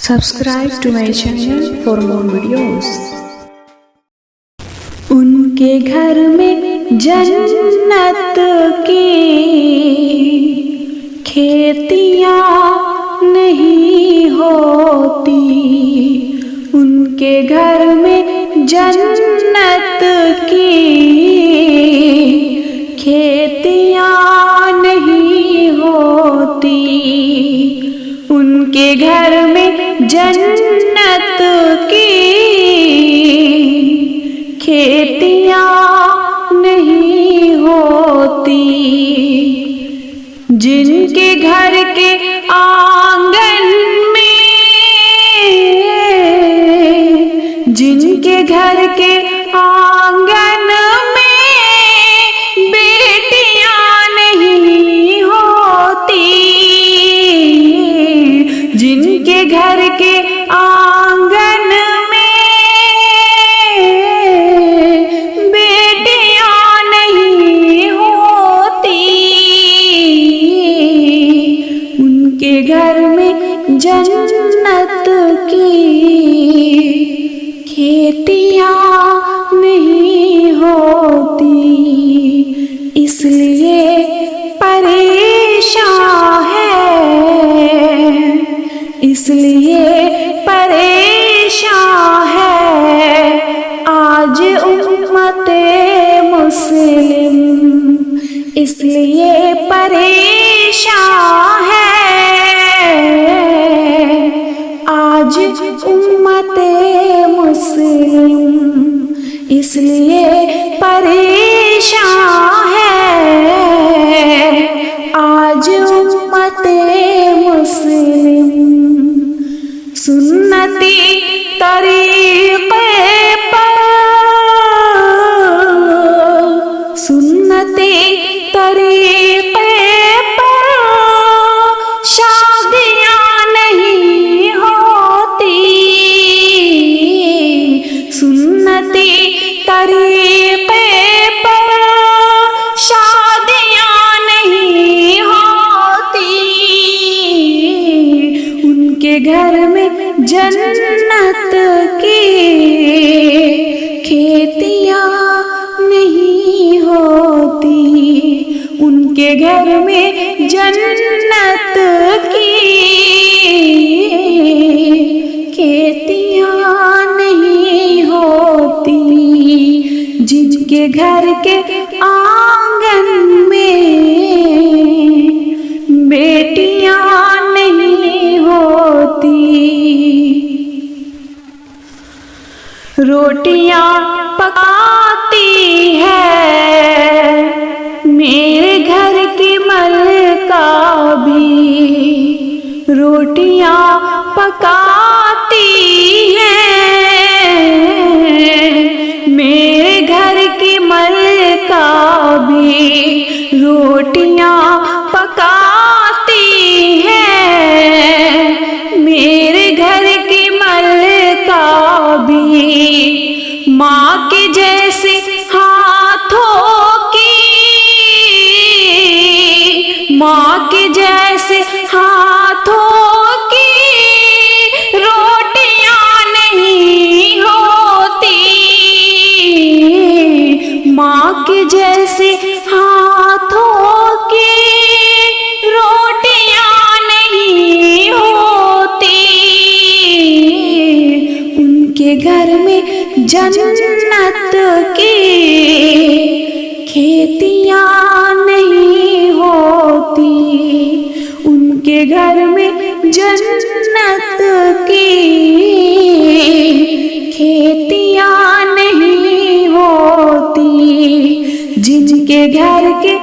Subscribe to my channel for more videos. उनके घर में जन्नत की खेतियाँ नहीं होती। उनके घर में जन्नत की खेतियाँ नहीं होती। उनके घर में जन्नत की खेतियाँ नहीं होती। जिनके घर के आंगन में, जिनके घर के आंगन में बेटियाँ नहीं होती। जिनके घर के आंगन में बेटियाँ नहीं होती। उनके घर में जन्नत की खेतियाँ नहीं होती। इसलिए परेशान है, इसलिए परेशान है आज उम्मते मुस्लिम। इसलिए परेशान है आज उम्मते मुस्लिम। इसलिए परेशान है आज उम्मते मुस्लिम। सुन्नती तरीक़े पर, सुन्नती तरीक़े पर शादियाँ नहीं होती। सुन्नती तरीक़े पर शादियाँ नहीं होती। उनके घर में जन्नत की खेतियाँ नहीं होती। उनके घर में जन्नत की खेतियाँ नहीं होती। जिनके घर के आंगन में बेटियाँ नहीं होती। रोटियाँ पकाती है मेरे घर की मलका भी। रोटियाँ पकाती है मेरे घर की मलका भी। रोटियाँ पकाती है मेरे घर की मलका भी। माँ के जैसे हाथों की, माँ के जैसे हाथों की रोटियाँ नहीं होती। माँ के जैसे हाथों की रोटियाँ नहीं होती। उनके घर में जन्नत की खेतियाँ नहीं होती। उनके घर में जन्नत की खेतियाँ नहीं होती। जिनके घर के